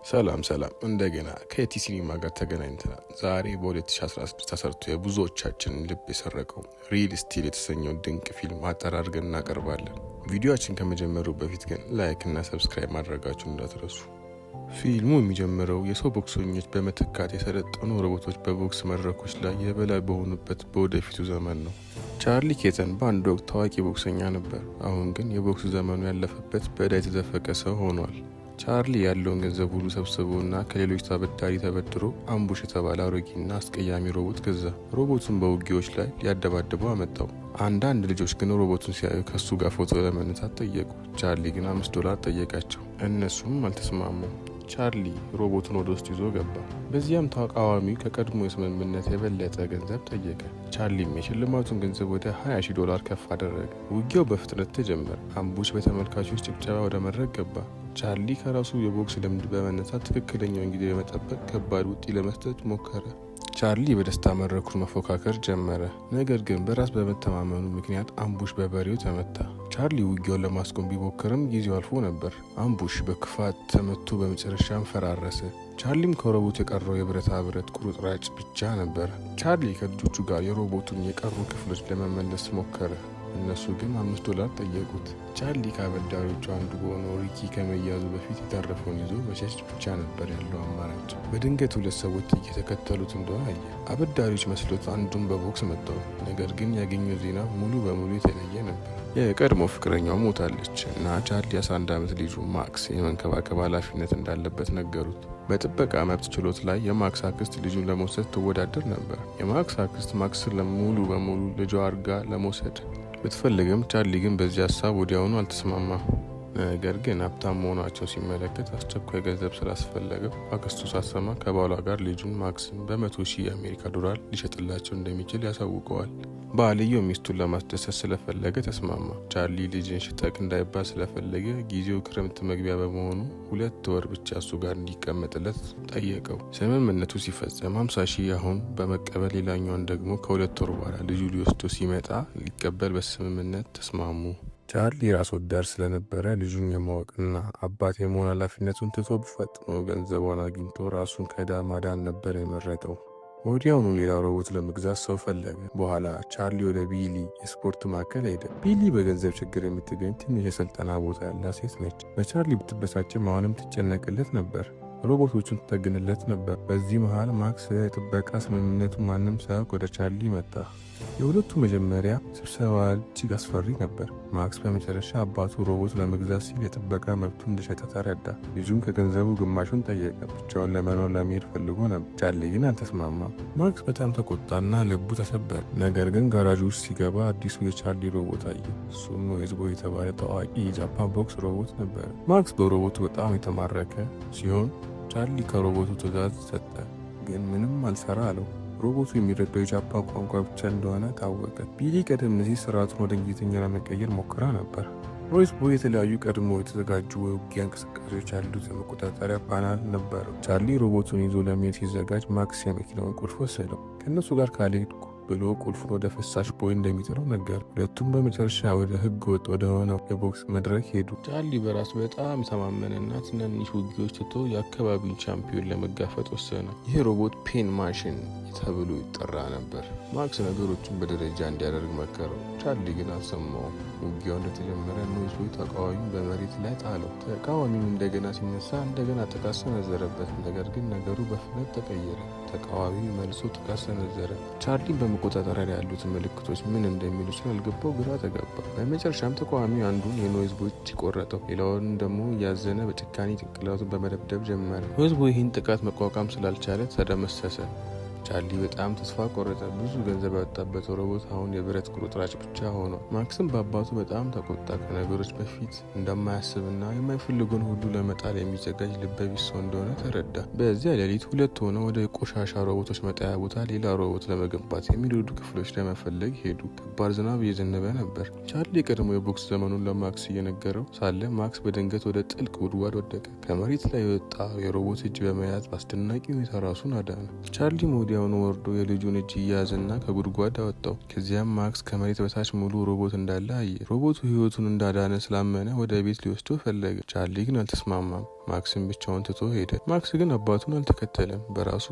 ሰላም እንደገና ከቲ ሲኒማ ጋር ተገናኝተናል። ዛሬ በ2016 ተሰርቶ የብዙዎቻችንን ልብ የሰረቀው ሪል ስቲል የተሰኘው ድንቅ ፊልም አጠራርገን እናቀርባለን። ቪዲዮአችን ከመጀመሩ በፊት ግን ላይክ እና ሰብስክራይብ ማድረጋችሁን እንዳትረሱ። ፊልሙ የሚጀምረው የሰው ቦክሰኞች በመተካት የሰለጠኑ ሮቦቶች በቦክስ መድረኮች ላይ የበላይ በሆኑበት በወደፊቱ ዘመን ነው። ቻርሊ ኬተን በአንድ ወቅት ታዋቂ ቦክሰኛ ነበር። አሁን ግን የቦክስ ዘመኑ ያለፈበት በዕዳ የተዘፈቀ ሰው ሆኗል። ቻርሊ ያለውን ገንዘብ ሁሉ ሰብስቦና ከሌሎች ተበዳሪ ተበድሮ አምቡሽ የተባለ አሮጌና አስቀያሚ ሮቦት ገዛ። ሮቦቱን በውጊያዎች ላይ ሊያደባድበው አመጣው። አንዳንድ ልጆች ግን ሮቦቱን ሲያዩ ከሱ ጋር ፎቶ ለመነሳት ጠየቁ። ቻርሊ ግን $5 ጠየቃቸው። እነሱም አልተስማሙም። ቻርሊ ሮቦቱን ወደ ውስጥ ይዞ ገባ። በዚያም ተቃዋሚው ከቀድሞ የስምምነት የበለጠ ገንዘብ ጠየቀ። ቻርሊም የሽልማቱን ገንዘብ ወደ $20,000 ከፍ አደረገ። ውጊያው በፍጥነት ተጀመረ። አምቡሽ በተመልካቾች ጭብጨባ ወደ መድረክ ገባ። ቻርሊ ከራሱ የቦክስ ልምድ በመነሳት ትክክለኛውን ጊዜ በመጠበቅ ከባድ ውጤት ለመስጠት ሞከረ። ቻርሊ በደስታ መድረኩን መፎካከር ጀመረ። ነገር ግን በራስ በመተማመኑ ምክንያት አምቡሽ በበሬው ተመታ። ቻርሊ ውጊያውን ለማስቆም ቢሞክርም ጊዜው አልፎ ነበር። አምቡሽ በክፋት ተመቶ በመጨረሻም ፈራረሰ። ቻርሊም ከሮቦቱ የቀረው የብረታ ብረት ቁርጥራጭ ብቻ ነበር። ቻርሊ ከልጆቹ ጋር የሮቦቱን የቀሩ ክፍሎች ለመመለስ ሞከረ። እነሱ ግን $5 ጠየቁት። ቻርሊ ከአበዳሪዎቹ አንዱ በሆነው ሪኪ ከመያዙ በፊት የተረፈውን ይዞ መሸሽ ብቻ ነበር ያለው አማራጭ። በድንገት ሁለት ሰዎች እየተከተሉት እንደሆነ አየ። አበዳሪዎች መስሎት አንዱን በቦክስ መታው። ነገር ግን ያገኘው ዜና ሙሉ በሙሉ የተለየ ነበር። የቀድሞ ፍቅረኛው ሞታለች እና ቻርሊ 11 ዓመት ልጁ ማክስ የመንከባከብ ኃላፊነት እንዳለበት ነገሩት። በጥበቃ መብት ችሎት ላይ የማክስ አክስት ልጁን ለመውሰድ ትወዳደር ነበር። የማክስ አክስት ማክስን ሙሉ በሙሉ ልጇ አድርጋ ለመውሰድ ብትፈልግም ቻርሊ ግን በዚህ ሀሳብ ወዲያውኑ አልተስማማም። ነገር ግን ሀብታም መሆናቸው ሲመለከት አስቸኳይ ገንዘብ ስላስፈለገው አክስቱ ሳሰማ ከባሏ ጋር ልጁን ማክስን $100,000 ሊሸጥላቸው እንደሚችል ያሳውቀዋል። ባልየው ሚስቱን ለማስደሰት ስለፈለገ ተስማማ። ቻርሊ ልጅን ሽጠቅ እንዳይባል ስለፈለገ ጊዜው ክረምት መግቢያ በመሆኑ 2 ወር ብቻ እሱ ጋር እንዲቀመጥለት ጠየቀው። ስምምነቱ ሲፈጸም $50,000 አሁን በመቀበል ሌላኛውን ደግሞ ከ2 ወር በኋላ ልጁ ሊወስዶ ሲመጣ ሊቀበል በስምምነት ተስማሙ። ቻርሊ ራስ ወዳድ ስለነበረ ልጁን የማወቅና አባት የመሆን ኃላፊነቱን ትቶ ፈጥኖ ገንዘቧን አግኝቶ ራሱን ከዕዳ ማዳን ነበር የመረጠው። ወዲያውኑ ሌላ ሮቦት ለመግዛት ሰው ፈለገ። በኋላ ቻርሊ ወደ ቢሊ የስፖርት ማዕከል ሄደ። ቢሊ በገንዘብ ችግር የምትገኝ ትንሽ የስልጠና ቦታ ያላት ሴት ነች። በቻርሊ ብትበሳጭም አሁንም ትጨነቅለት ነበር። ሮቦቶቹን ትጠግንለት ነበር። በዚህ መሃል ማክስ የጥበቃ ስምምነቱ ማንም ሳያውቅ ወደ ቻርሊ መጣ። የሁለቱ መጀመሪያ ስብሰባ እጅግ አስፈሪ ነበር። ማክስ በመጨረሻ አባቱ ሮቦት ለመግዛት ሲል የጥበቃ መብቱን እንደሸጠ ተረዳ። ልጁም ከገንዘቡ ግማሹን ጠየቀ። ብቻውን ለመኖር ለመሄድ ፈልጎ ነበር። ቻርሊ ግን አልተስማማም። ማክስ በጣም ተቆጣና ልቡ ተሰበረ። ነገር ግን ጋራጅ ውስጥ ሲገባ አዲሱ የቻርሊ ሮቦት አየ። እሱም ኖይዝ ቦይ የተባለ ታዋቂ የጃፓን ቦክስ ሮቦት ነበር። ማክስ በሮቦቱ በጣም የተማረከ ሲሆን ቻርሊ ከሮቦቱ ትዕዛዝ ሰጠ፣ ግን ምንም አልሰራ አለው። ሮቦቱ የሚረዳው የጃፓን ቋንቋ ብቻ እንደሆነ ታወቀ። ቢሊ ቀደም ሲል ስርዓቱን ወደ እንግሊዝኛ ለመቀየር ሞክራ ነበር። ኖይዝ ቦይ የተለያዩ ቀድሞ የተዘጋጁ የውጊያ እንቅስቃሴዎች ያሉት የመቆጣጠሪያ ፓናል ነበረው። ቻርሊ ሮቦቱን ይዞ ለመሄድ ሲዘጋጅ ማክስ የመኪናውን ቁልፍ ወሰደው። ከእነሱ ጋር ካልሄድኩ ብሎ ቁልፉን ወደ ፍሳሽ ቦይ እንደሚጥለው ነገር። ሁለቱም በመጨረሻ ወደ ህገ ወጥ ወደ ሆነው የቦክስ መድረክ ሄዱ። ቻርሊ በራሱ በጣም ተማመነና ትናንሽ ውጊያዎች ትቶ የአካባቢውን ቻምፒዮን ለመጋፈጥ ወሰነ። ይህ ሮቦት ፔን ማሽን ተብሎ ይጠራ ነበር። ማክስ ነገሮችን በደረጃ እንዲያደርግ መከረው። ቻርሊ ግን አልሰማውም። ውጊያው እንደተጀመረ ኖይዝ ቦይ ተቃዋሚውን በመሬት ላይ ጣለው። ተቃዋሚው እንደገና ሲነሳ እንደገና ጥቃት ሰነዘረበት። ነገር ግን ነገሩ በፍጥነት ተቀየረ። ተቃዋሚው መልሶ ጥቃት ሰነዘረ። ቻርሊ በመቆጣጠሪያ ላይ ያሉት ምልክቶች ምን እንደሚሉ ስላልገባው ግራ ተጋባ። በመጨረሻም ተቃዋሚው አንዱን የኖይዝ ቦይ እጅ ቆረጠው። ሌላውን ደግሞ እያዘነ በጭካኔ ጭንቅላቱን በመደብደብ ጀመረ። ኖይዝ ቦይ ይህን ጥቃት መቋቋም ስላልቻለ ተደመሰሰ። ቻርሊ በጣም ተስፋ ቆረጠ። ብዙ ገንዘብ ያወጣበት ሮቦት አሁን የብረት ቁርጥራጭ ብቻ ሆኗል። ማክስም በአባቱ በጣም ተቆጣ። ከነገሮች በፊት እንደማያስብና የማይፈልጉን ሁሉ ለመጣል የሚዘጋጅ ልበቢስ ሰው እንደሆነ ተረዳ። በዚያ ሌሊት ሁለት ሆነው ወደ ቆሻሻ ሮቦቶች መጣያ ቦታ ሌላ ሮቦት ለመገንባት የሚረዱ ክፍሎች ለመፈለግ ሄዱ። ከባድ ዝናብ እየዘነበ ነበር። ቻርሊ የቀድሞ የቦክስ ዘመኑን ለማክስ እየነገረው ሳለ ማክስ በድንገት ወደ ጥልቅ ጉድጓድ ወደቀ። ከመሬት ላይ የወጣ የሮቦት እጅ በመያዝ በአስደናቂ ሁኔታ ራሱን አዳነ። ቻርሊ ወዲያውኑ ወርዶ የልጁን እጅ እያያዘና ከጉድጓድ አወጣው። ከዚያም ማክስ ከመሬት በታች ሙሉ ሮቦት እንዳለ አየ። ሮቦቱ ህይወቱን እንዳዳነ ስላመነ ወደ ቤት ሊወስደው ፈለገ። ቻርሊ ግን አልተስማማም። ማክስን ብቻውን ትቶ ሄደ። ማክስ ግን አባቱን አልተከተለም። በራሱ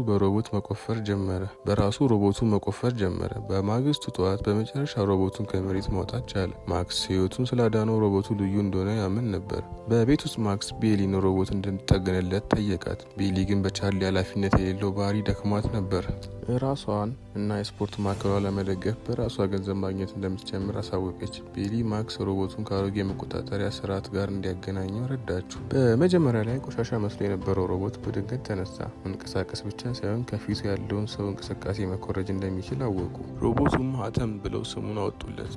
ሮቦቱን መቆፈር ጀመረ። በማግስቱ ጠዋት በመጨረሻ ሮቦቱን ከመሬት ማውጣት ቻለ። ማክስ ህይወቱን ስላዳነው ሮቦቱ ልዩ እንደሆነ ያምን ነበር። በቤት ውስጥ ማክስ ቤሊን ሮቦት እንድትጠገንለት ጠየቃት። ቤሊ ግን በቻርሊ ኃላፊነት የሌለው ባህሪ ደክሟት ነበር። ራሷን እና የስፖርት ማዕከሏ ለመደገፍ በራሷ ገንዘብ ማግኘት እንደምትጀምር አሳወቀች። ቤሊ ማክስ ሮቦቱን ከአሮጌ መቆጣጠሪያ ስርዓት ጋር እንዲያገናኘው ረዳችው። በመጀመሪያ ላይ ቆሻሻ መስሎ የነበረው ሮቦት በድንገት ተነሳ። መንቀሳቀስ ብቻ ሳይሆን ከፊቱ ያለውን ሰው እንቅስቃሴ መኮረጅ እንደሚችል አወቁ። ሮቦቱም አተም ብለው ስሙን አወጡለት።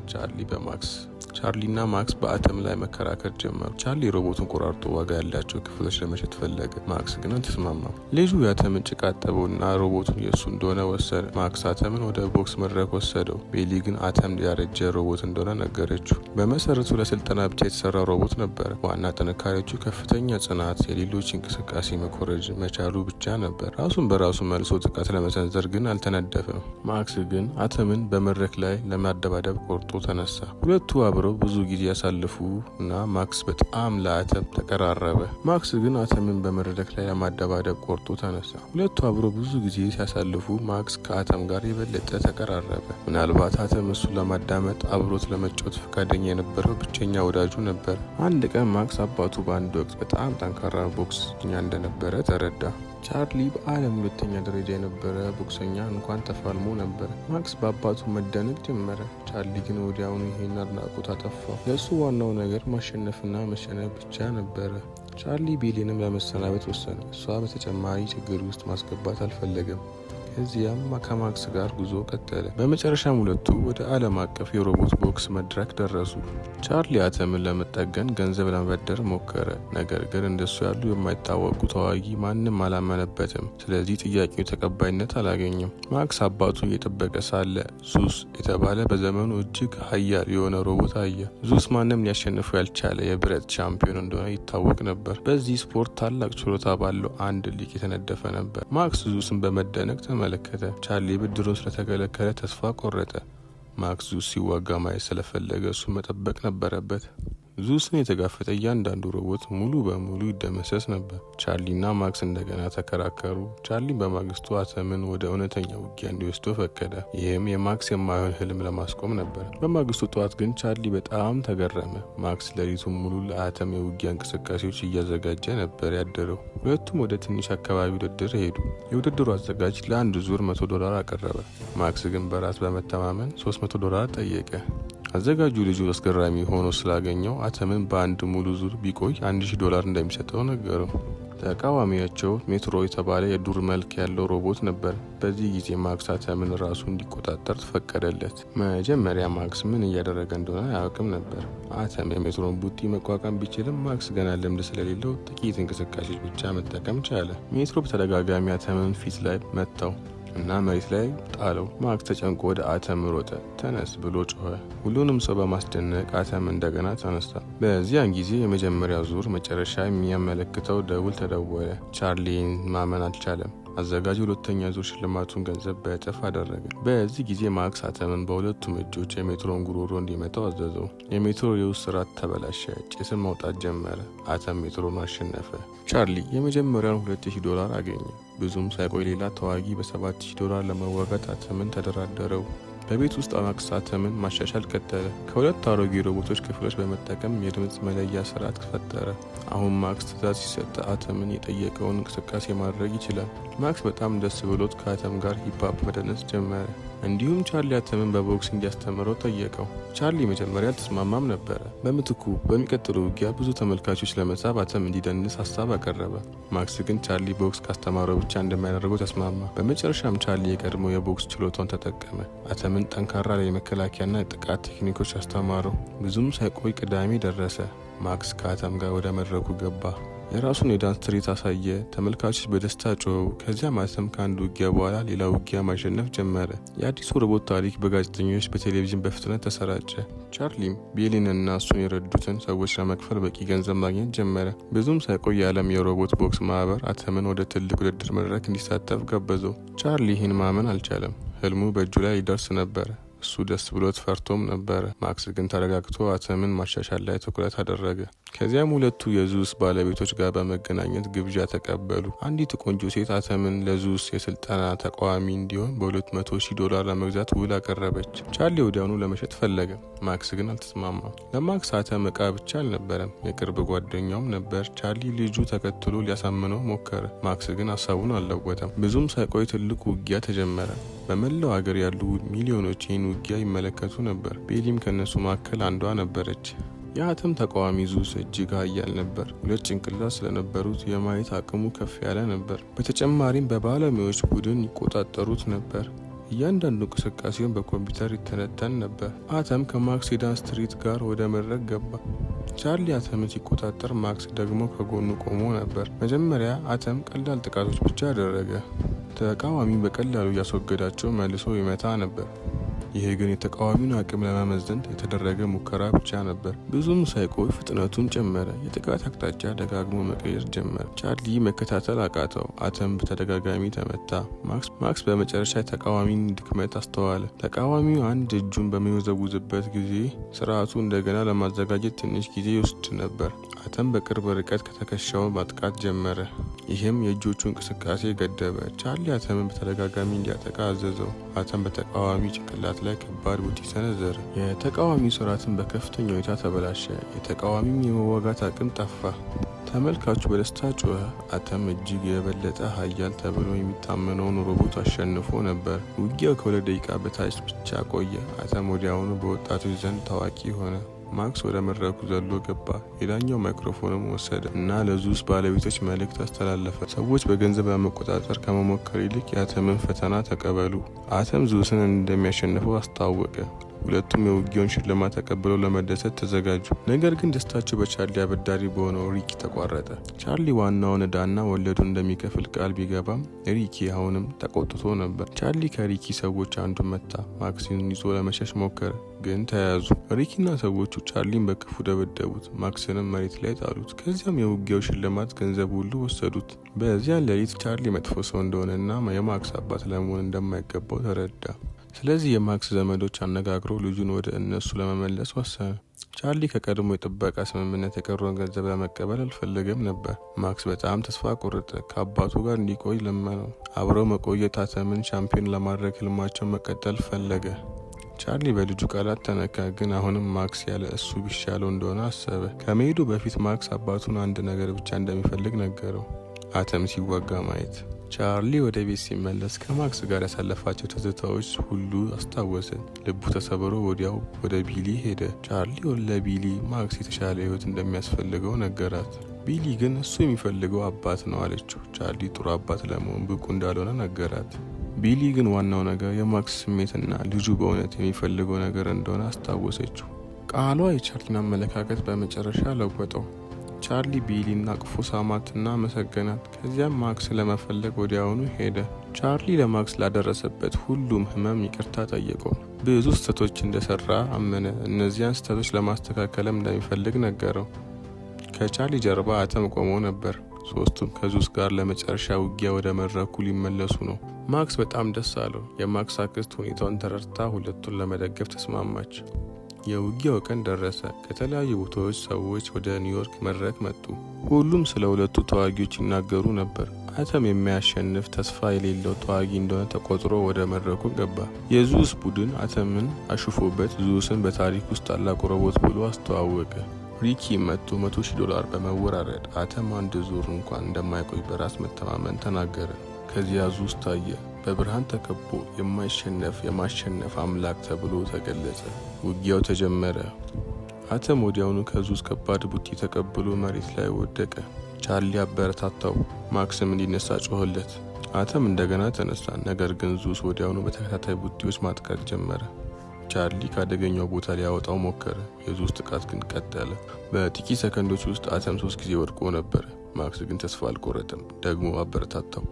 ቻርሊና ማክስ በአተም ላይ መከራከር ጀመሩ። ቻርሊ ሮቦቱን ቆራርጦ ዋጋ ያላቸው ክፍሎች ለመሸጥ ፈለገ። ማክስ ግን አልተስማማም። ልጁ የአተምን ጭቃ አጠበውና ሮቦቱን የእሱ እንደሆነ ወሰደ። ማክስ አተምን ወደ ቦክስ መድረክ ወሰደው። ቤሊ ግን አተም ያረጀ ሮቦት እንደሆነ ነገረችው። በመሰረቱ ለስልጠና ብቻ የተሰራ ሮቦት ነበር። ዋና ጥንካሬዎቹ ከፍተኛ ጽናት፣ የሌሎች እንቅስቃሴ መኮረጅ መቻሉ ብቻ ነበር። ራሱን በራሱ መልሶ ጥቃት ለመሰንዘር ግን አልተነደፈም። ማክስ ግን አተምን በመድረክ ላይ ለማደባደብ ቆርጦ ተነሳ። ሁለቱ አብረው ብዙ ጊዜ ያሳልፉ እና ማክስ በጣም ለአተም ተቀራረበ። ማክስ ግን አተምን በመድረክ ላይ ለማደባደብ ቆርጦ ተነሳ። ሁለቱ አብረው ብዙ ጊዜ ሲያሳልፉ ማክስ ከአተም ጋር የበለጠ ተቀራረበ። ምናልባት አተም እሱን ለማዳመጥ አብሮት ለመጫወት ፈቃደኛ የነበረው ብቸኛ ወዳጁ ነበር። አንድ ቀን ማክስ አባቱ በአንድ ወቅት በጣም ጠንካራ ቦክሰኛ እንደነበረ ተረዳ። ቻርሊ በዓለም ሁለተኛ ደረጃ የነበረ ቦክሰኛ እንኳን ተፋልሞ ነበር። ማክስ በአባቱ መደነቅ ጀመረ። ቻርሊ ግን ወዲያውኑ ይሄን አድናቆት አጠፋው። ለእሱ ዋናው ነገር ማሸነፍና መሸነፍ ብቻ ነበረ። ቻርሊ ቤሊንም ለመሰናበት ወሰነ። እሷ በተጨማሪ ችግር ውስጥ ማስገባት አልፈለገም። ከዚያም ከማክስ ጋር ጉዞ ቀጠለ። በመጨረሻም ሁለቱ ወደ ዓለም አቀፍ የሮቦት ቦክስ መድረክ ደረሱ። ቻርሊ አተምን ለመጠገን ገንዘብ ለመበደር ሞከረ። ነገር ግን እንደሱ ያሉ የማይታወቁ ተዋጊ ማንም አላመነበትም። ስለዚህ ጥያቄው ተቀባይነት አላገኘም። ማክስ አባቱ እየጠበቀ ሳለ ዙስ የተባለ በዘመኑ እጅግ ኃያል የሆነ ሮቦት አየ። ዙስ ማንም ሊያሸንፈው ያልቻለ የብረት ቻምፒዮን እንደሆነ ይታወቅ ነበር። በዚህ ስፖርት ታላቅ ችሎታ ባለው አንድ ሊቅ የተነደፈ ነበር። ማክስ ዙስን በመደነቅ ተመለከተ። ቻርሊ ብድሩን ስለተከለከለ ተስፋ ቆረጠ። ማክስ ዙስ ሲዋጋ ማየት ስለፈለገ እሱ መጠበቅ ነበረበት። ዙስን የተጋፈጠ እያንዳንዱ ሮቦት ሙሉ በሙሉ ይደመሰስ ነበር። ቻርሊና ማክስ እንደገና ተከራከሩ። ቻርሊ በማግስቱ አተምን ወደ እውነተኛ ውጊያ እንዲወስዶ ፈቀደ። ይህም የማክስ የማይሆን ህልም ለማስቆም ነበር። በማግስቱ ጠዋት ግን ቻርሊ በጣም ተገረመ። ማክስ ሌሊቱን ሙሉ ለአተም የውጊያ እንቅስቃሴዎች እያዘጋጀ ነበር ያደረው። ሁለቱም ወደ ትንሽ አካባቢ ውድድር ሄዱ። የውድድሩ አዘጋጅ ለአንድ ዙር $100 አቀረበ። ማክስ ግን በራስ በመተማመን $300 ጠየቀ። አዘጋጁ ልጁ አስገራሚ ሆኖ ስላገኘው አተምን በአንድ ሙሉ ዙር ቢቆይ $1000 እንደሚሰጠው ነገረው። ተቃዋሚያቸው ሜትሮ የተባለ የዱር መልክ ያለው ሮቦት ነበር። በዚህ ጊዜ ማክስ አተምን ራሱ እንዲቆጣጠር ተፈቀደለት። መጀመሪያ ማክስ ምን እያደረገ እንደሆነ አያውቅም ነበር። አተም የሜትሮን ቡጢ መቋቋም ቢችልም ማክስ ገና ልምድ ስለሌለው ጥቂት እንቅስቃሴዎች ብቻ መጠቀም ቻለ። ሜትሮ በተደጋጋሚ አተምን ፊት ላይ መታው እና መሬት ላይ ጣለው። ማክስ ተጨንቆ ወደ አተም ሮጠ። ተነስ ብሎ ጮኸ። ሁሉንም ሰው በማስደነቅ አተም እንደገና ተነሳ። በዚያን ጊዜ የመጀመሪያው ዙር መጨረሻ የሚያመለክተው ደውል ተደወለ። ቻርሊን ማመን አልቻለም። አዘጋጁ ሁለተኛ ዙር ሽልማቱን ገንዘብ በእጥፍ አደረገ። በዚህ ጊዜ ማክስ አተምን በሁለቱም እጆች የሜትሮን ጉሮሮ እንዲመታው አዘዘው። የሜትሮ የውስጥ ስርዓት ተበላሸ። ጭስን ማውጣት ጀመረ። አተም ሜትሮን አሸነፈ። ቻርሊ የመጀመሪያውን $2000 አገኘ። ብዙም ሳይቆይ ሌላ ተዋጊ $7000 ለመዋጋት አተምን ተደራደረው። በቤት ውስጥ ማክስ አተምን ማሻሻል ቀጠለ። ከሁለት አሮጌ ሮቦቶች ክፍሎች በመጠቀም የድምፅ መለያ ስርዓት ፈጠረ። አሁን ማክስ ትዕዛዝ ሲሰጥ አተምን የጠየቀውን እንቅስቃሴ ማድረግ ይችላል። ማክስ በጣም ደስ ብሎት ከአተም ጋር ሂፕሆፕ መደነስ ጀመረ። እንዲሁም ቻርሊ አተምን በቦክስ እንዲያስተምረው ጠየቀው። ቻርሊ መጀመሪያ አልተስማማም ነበረ። በምትኩ በሚቀጥለው ውጊያ ብዙ ተመልካቾች ለመሳብ አተም እንዲደንስ ሀሳብ አቀረበ። ማክስ ግን ቻርሊ ቦክስ ካስተማረው ብቻ እንደማያደርገው ተስማማ። በመጨረሻም ቻርሊ የቀድሞ የቦክስ ችሎታውን ተጠቀመ። አተምን ጠንካራ የመከላከያና ጥቃት ቴክኒኮች አስተማረው። ብዙም ሳይቆይ ቅዳሜ ደረሰ። ማክስ ከአተም ጋር ወደ መድረኩ ገባ። የራሱን የዳንስ ትርኢት አሳየ። ተመልካቾች በደስታ ጮሁ። ከዚያም አተም ከአንድ ውጊያ በኋላ ሌላ ውጊያ ማሸነፍ ጀመረ። የአዲሱ ሮቦት ታሪክ በጋዜጠኞች በቴሌቪዥን በፍጥነት ተሰራጨ። ቻርሊም ቤሊን እና እሱን የረዱትን ሰዎች ለመክፈል በቂ ገንዘብ ማግኘት ጀመረ። ብዙም ሳይቆይ የዓለም የሮቦት ቦክስ ማህበር አተምን ወደ ትልቅ ውድድር መድረክ እንዲሳተፍ ጋበዘው። ቻርሊ ይህን ማመን አልቻለም። ህልሙ በእጁ ላይ ይደርስ ነበረ። እሱ ደስ ብሎት ፈርቶም ነበረ። ማክስ ግን ተረጋግቶ አተምን ማሻሻል ላይ ትኩረት አደረገ። ከዚያም ሁለቱ የዙስ ባለቤቶች ጋር በመገናኘት ግብዣ ተቀበሉ። አንዲት ቆንጆ ሴት አተምን ለዙስ የስልጠና ተቃዋሚ እንዲሆን $200,000 ለመግዛት ውል አቀረበች። ቻርሊ ወዲያውኑ ለመሸጥ ፈለገ። ማክስ ግን አልተስማማም። ለማክስ አተም እቃ ብቻ አልነበረም፣ የቅርብ ጓደኛውም ነበር። ቻርሊ ልጁ ተከትሎ ሊያሳምነው ሞከረ። ማክስ ግን ሀሳቡን አልለወጠም። ብዙም ሳይቆይ ትልቅ ውጊያ ተጀመረ። በመላው ሀገር ያሉ ሚሊዮኖች ይህን ውጊያ ይመለከቱ ነበር። ቤሊም ከነሱ መካከል አንዷ ነበረች። የአተም ተቃዋሚ ዙስ እጅግ ኃያል ነበር። 2 ጭንቅላት ስለነበሩት የማየት አቅሙ ከፍ ያለ ነበር። በተጨማሪም በባለሙያዎች ቡድን ይቆጣጠሩት ነበር። እያንዳንዱ እንቅስቃሴውን በኮምፒውተር ይተነተን ነበር። አተም ከማክስ የዳንስ ትርኢት ጋር ወደ መድረክ ገባ። ቻርሊ አተምን ሲቆጣጠር፣ ማክስ ደግሞ ከጎኑ ቆሞ ነበር። መጀመሪያ አተም ቀላል ጥቃቶች ብቻ አደረገ። ተቃዋሚ በቀላሉ እያስወገዳቸው መልሶ ይመታ ነበር። ይሄ ግን የተቃዋሚውን አቅም ለመመዘን የተደረገ ሙከራ ብቻ ነበር። ብዙም ሳይቆይ ፍጥነቱን ጨመረ። የጥቃት አቅጣጫ ደጋግሞ መቀየር ጀመረ። ቻርሊ መከታተል አቃተው። አተም በተደጋጋሚ ተመታ። ማክስ በመጨረሻ የተቃዋሚን ድክመት አስተዋለ። ተቃዋሚው አንድ እጁን በሚወዘውዝበት ጊዜ ስርዓቱ እንደገና ለማዘጋጀት ትንሽ ጊዜ ይወስድ ነበር። አተም በቅርብ ርቀት ከተከሻው ማጥቃት ጀመረ። ይህም የእጆቹ እንቅስቃሴ ገደበ። ቻርሊ አተምን በተደጋጋሚ እንዲያጠቃ አዘዘው። አተም በተቃዋሚ ጭንቅላት ላይ ከባድ ቡጢ ሰነዘረ። የተቃዋሚ ስርዓትን በከፍተኛ ሁኔታ ተበላሸ። የተቃዋሚም የመዋጋት አቅም ጠፋ። ተመልካቹ በደስታ ጮኸ። አተም እጅግ የበለጠ ኃያል ተብሎ የሚታመነውን ሮቦት አሸንፎ ነበር። ውጊያው ከ2 ደቂቃ በታች ብቻ ቆየ። አተም ወዲያውኑ በወጣቶች ዘንድ ታዋቂ ሆነ። ማክስ ወደ መድረኩ ዘሎ ገባ። ሌላኛው ማይክሮፎንም ወሰደ እና ለዙስ ባለቤቶች መልእክት አስተላለፈ። ሰዎች በገንዘብ ለመቆጣጠር ከመሞከር ይልቅ የአተምን ፈተና ተቀበሉ። አተም ዙስን እንደሚያሸንፈው አስታወቀ። ሁለቱም የውጊያውን ሽልማት ተቀብለው ለመደሰት ተዘጋጁ። ነገር ግን ደስታቸው በቻርሊ አበዳሪ በሆነው ሪኪ ተቋረጠ። ቻርሊ ዋናውን ዕዳና ወለዱን እንደሚከፍል ቃል ቢገባም ሪኪ አሁንም ተቆጥቶ ነበር። ቻርሊ ከሪኪ ሰዎች አንዱን መታ። ማክስን ይዞ ለመሸሽ ሞከረ፣ ግን ተያዙ። ሪኪና ሰዎቹ ቻርሊን በክፉ ደበደቡት። ማክስንም መሬት ላይ ጣሉት። ከዚያም የውጊያው ሽልማት ገንዘብ ሁሉ ወሰዱት። በዚያን ሌሊት ቻርሊ መጥፎ ሰው እንደሆነና የማክስ አባት ለመሆን እንደማይገባው ተረዳ። ስለዚህ የማክስ ዘመዶች አነጋግረው ልጁን ወደ እነሱ ለመመለስ ወሰነ። ቻርሊ ከቀድሞ የጥበቃ ስምምነት የቀረውን ገንዘብ ለመቀበል አልፈለገም ነበር። ማክስ በጣም ተስፋ ቆረጠ። ከአባቱ ጋር እንዲቆይ ለመነው። አብረው መቆየት አተምን ሻምፒዮን ለማድረግ ህልማቸውን መቀጠል ፈለገ። ቻርሊ በልጁ ቃላት ተነካ፣ ግን አሁንም ማክስ ያለ እሱ ቢሻለው እንደሆነ አሰበ። ከመሄዱ በፊት ማክስ አባቱን አንድ ነገር ብቻ እንደሚፈልግ ነገረው፣ አተም ሲዋጋ ማየት። ቻርሊ ወደ ቤት ሲመለስ ከማክስ ጋር ያሳለፋቸው ትዝታዎች ሁሉ አስታወሰ። ልቡ ተሰብሮ ወዲያው ወደ ቢሊ ሄደ። ቻርሊ ለቢሊ ማክስ የተሻለ ህይወት እንደሚያስፈልገው ነገራት። ቢሊ ግን እሱ የሚፈልገው አባት ነው አለችው። ቻርሊ ጥሩ አባት ለመሆን ብቁ እንዳልሆነ ነገራት። ቢሊ ግን ዋናው ነገር የማክስ ስሜትና ልጁ በእውነት የሚፈልገው ነገር እንደሆነ አስታወሰችው። ቃሏ የቻርሊን አመለካከት በመጨረሻ ለወጠው። ቻርሊ ቢሊን አቅፎ ሳማትና መሰገናት። ከዚያም ማክስ ለመፈለግ ወዲያውኑ ሄደ። ቻርሊ ለማክስ ላደረሰበት ሁሉም ህመም ይቅርታ ጠየቀው። ብዙ ስህተቶች እንደሰራ አመነ። እነዚያን ስህተቶች ለማስተካከልም እንደሚፈልግ ነገረው። ከቻርሊ ጀርባ አተም ቆሞ ነበር። ሶስቱም ከዙስ ጋር ለመጨረሻ ውጊያ ወደ መድረኩ ሊመለሱ ነው። ማክስ በጣም ደስ አለው። የማክስ አክስት ሁኔታውን ተረድታ ሁለቱን ለመደገፍ ተስማማች። የውጊያው ቀን ደረሰ። ከተለያዩ ቦታዎች ሰዎች ወደ ኒውዮርክ መድረክ መጡ። ሁሉም ስለ ሁለቱ ተዋጊዎች ይናገሩ ነበር። አተም የሚያሸንፍ ተስፋ የሌለው ተዋጊ እንደሆነ ተቆጥሮ ወደ መድረኩ ገባ። የዙስ ቡድን አተምን አሽፎበት ዙስን በታሪክ ውስጥ ታላቁ ሮቦት ብሎ አስተዋወቀ። ሪኪ መጥቶ $100,000 በመወራረድ አተም አንድ ዙር እንኳን እንደማይቆይ በራስ መተማመን ተናገረ። ከዚያ ዙስ ታየ። በብርሃን ተከቦ የማይሸነፍ የማሸነፍ አምላክ ተብሎ ተገለጸ። ውጊያው ተጀመረ። አተም ወዲያውኑ ከዙስ ከባድ ቡጢ ተቀብሎ መሬት ላይ ወደቀ። ቻርሊ አበረታታው። ማክስም እንዲነሳ ጮኸለት። አተም እንደገና ተነሳ። ነገር ግን ዙስ ወዲያውኑ በተከታታይ ቡጢዎች ማጥቃት ጀመረ። ቻርሊ ካደገኛው ቦታ ሊያወጣው ሞከረ። የዙስ ጥቃት ግን ቀጠለ። በጥቂት ሰከንዶች ውስጥ አተም 3 ጊዜ ወድቆ ነበር። ማክስ ግን ተስፋ አልቆረጠም። ደግሞ አበረታታው።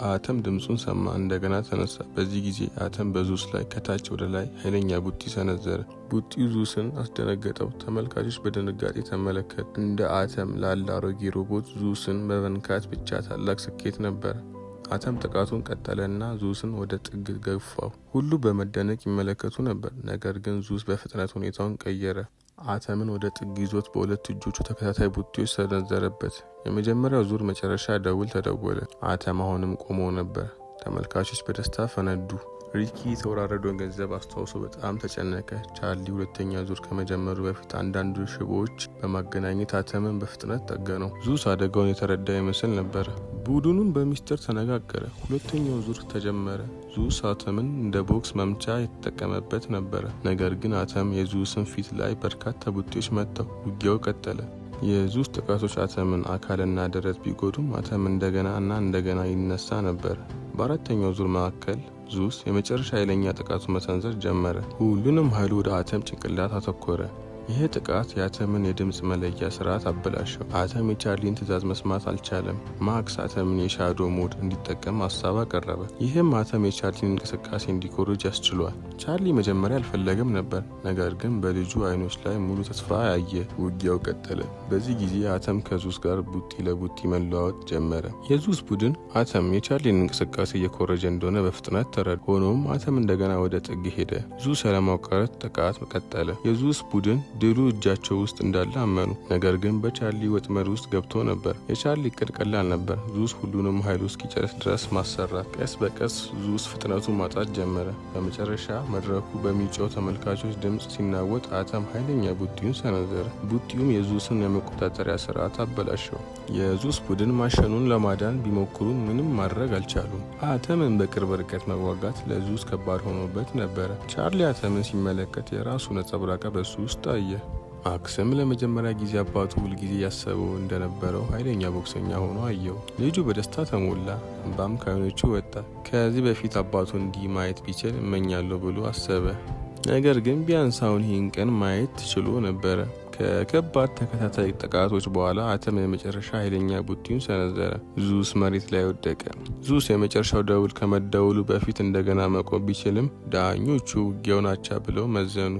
አተም ድምፁን ሰማ። እንደገና ተነሳ። በዚህ ጊዜ አተም በዙስ ላይ ከታች ወደ ላይ ኃይለኛ ቡጢ ሰነዘረ። ቡጢው ዙስን አስደነገጠው። ተመልካቾች በድንጋጤ ተመለከቱ። እንደ አተም ላለ አሮጌ ሮቦት ዙስን በመንካት ብቻ ታላቅ ስኬት ነበር። አተም ጥቃቱን ቀጠለና ዙስን ወደ ጥግ ገፋው። ሁሉ በመደነቅ ይመለከቱ ነበር። ነገር ግን ዙስ በፍጥነት ሁኔታውን ቀየረ። አተምን ወደ ጥግ ይዞት በሁለት እጆቹ ተከታታይ ቡጢዎች ሰነዘረበት። የመጀመሪያው ዙር መጨረሻ ደውል ተደወለ። አተም አሁንም ቆሞ ነበር። ተመልካቾች በደስታ ፈነዱ። ሪኪ የተወራረደውን ገንዘብ አስታውሶ በጣም ተጨነቀ። ቻርሊ ሁለተኛ ዙር ከመጀመሩ በፊት አንዳንድ ሽቦዎች በማገናኘት አተምን በፍጥነት ጠገነው። ዙስ አደጋውን የተረዳ ይመስል ነበር። ቡድኑን በሚስጥር ተነጋገረ። ሁለተኛው ዙር ተጀመረ። ዙስ አተምን እንደ ቦክስ መምቻ የተጠቀመበት ነበረ። ነገር ግን አተም የዙስን ፊት ላይ በርካታ ቡጢዎች መታው። ውጊያው ቀጠለ። የዙስ ጥቃቶች አተምን አካልና ደረት ቢጎዱም አተም እንደገና ይነሳ ነበር። በአራተኛው ዙር መካከል ዙስ የመጨረሻ ኃይለኛ ጥቃቱን መሰንዘር ጀመረ። ሁሉንም ኃይሉ ወደ አተም ጭንቅላት አተኮረ። ይህ ጥቃት የአተምን የድምፅ መለያ ስርዓት አበላሸው። አተም የቻርሊን ትዕዛዝ መስማት አልቻለም። ማክስ አተምን የሻዶ ሞድ እንዲጠቀም ሀሳብ አቀረበ። ይህም አተም የቻርሊን እንቅስቃሴ እንዲኮርጅ ያስችሏል። ቻርሊ መጀመሪያ አልፈለገም ነበር፣ ነገር ግን በልጁ አይኖች ላይ ሙሉ ተስፋ ያየ። ውጊያው ቀጠለ። በዚህ ጊዜ አተም ከዙስ ጋር ቡጢ ለቡጢ መለዋወጥ ጀመረ። የዙስ ቡድን አተም የቻርሊን እንቅስቃሴ እየኮረጀ እንደሆነ በፍጥነት ተረዱ። ሆኖም አተም እንደገና ወደ ጥግ ሄደ። ዙስ ያለማቋረጥ ጥቃት ቀጠለ። የዙስ ቡድን ድሉ እጃቸው ውስጥ እንዳለ አመኑ። ነገር ግን በቻርሊ ወጥመድ ውስጥ ገብቶ ነበር። የቻርሊ እቅድ ቀላል ነበር። ዙስ ሁሉንም ኃይሉ እስኪጨርስ ድረስ ማሰራት። ቀስ በቀስ ዙስ ፍጥነቱን ማጣት ጀመረ። በመጨረሻ መድረኩ በሚጮህ ተመልካቾች ድምፅ ሲናወጥ አተም ኃይለኛ ቡጢውን ሰነዘረ። ቡጢውም የዙስን የመቆጣጠሪያ ስርዓት አበላሸው። የዙስ ቡድን ማሸኑን ለማዳን ቢሞክሩ ምንም ማድረግ አልቻሉም። አተምን በቅርብ ርቀት መዋጋት ለዙስ ከባድ ሆኖበት ነበረ። ቻርሊ አተምን ሲመለከት የራሱ ነጸብራቅ በሱ ውስጥ አየ። ማክስም ለመጀመሪያ ጊዜ አባቱ ሁልጊዜ ያሰበው እንደነበረው ኃይለኛ ቦክሰኛ ሆኖ አየው። ልጁ በደስታ ተሞላ፣ እንባም ከዓይኖቹ ወጣ። ከዚህ በፊት አባቱ እንዲህ ማየት ቢችል እመኛለሁ ብሎ አሰበ። ነገር ግን ቢያንስ አሁን ይህን ቀን ማየት ችሎ ነበረ። ከከባድ ተከታታይ ጥቃቶች በኋላ አተም የመጨረሻ ኃይለኛ ቡጢውን ሰነዘረ። ዙስ መሬት ላይ ወደቀ። ዙስ የመጨረሻው ደውል ከመደወሉ በፊት እንደገና መቆም ቢችልም ዳኞቹ ውጊያውን አቻ ብለው መዘኑ።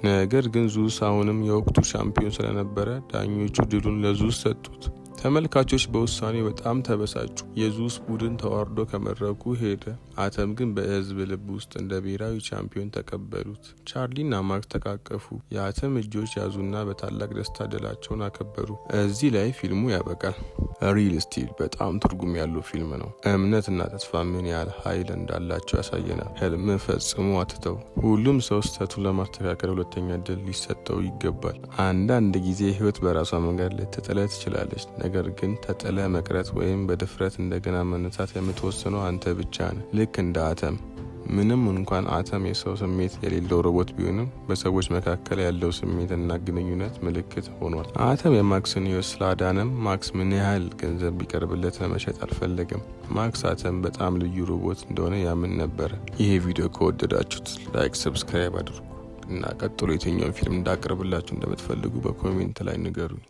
ነገር ግን ዙስ አሁንም የወቅቱ ሻምፒዮን ስለነበረ ዳኞቹ ድሉን ለዙስ ሰጡት። ተመልካቾች በውሳኔው በጣም ተበሳጩ። የዙስ ቡድን ተዋርዶ ከመድረኩ ሄደ። አተም ግን በሕዝብ ልብ ውስጥ እንደ ብሔራዊ ቻምፒዮን ተቀበሉት። ቻርሊና ማክስ ተቃቀፉ። የአተም እጆች ያዙና በታላቅ ደስታ ድላቸውን አከበሩ። እዚህ ላይ ፊልሙ ያበቃል። ሪል ስቲል በጣም ትርጉም ያለው ፊልም ነው። እምነትና ተስፋ ምን ያህል ኃይል እንዳላቸው ያሳየናል። ህልም ፈጽሞ አትተው። ሁሉም ሰው ስህተቱን ለማስተካከል ሁለተኛ እድል ሊሰጠው ይገባል። አንዳንድ ጊዜ ህይወት በራሷ መንገድ ልትጥልህ ትችላለች። ነገር ግን ተጥለ መቅረት ወይም በድፍረት እንደገና መነሳት የምትወስነው አንተ ብቻ ነህ። ልክ እንደ አተም። ምንም እንኳን አተም የሰው ስሜት የሌለው ሮቦት ቢሆንም በሰዎች መካከል ያለው ስሜትና ግንኙነት ምልክት ሆኗል። አተም የማክስን ህይወት ስላዳነም ማክስ ምን ያህል ገንዘብ ቢቀርብለት ለመሸጥ አልፈለገም። ማክስ አተም በጣም ልዩ ሮቦት እንደሆነ ያምን ነበር። ይሄ ቪዲዮ ከወደዳችሁት ላይክ፣ ሰብስክራይብ አድርጉ እና ቀጥሎ የትኛውን ፊልም እንዳቀርብላችሁ እንደምትፈልጉ በኮሜንት ላይ ንገሩኝ።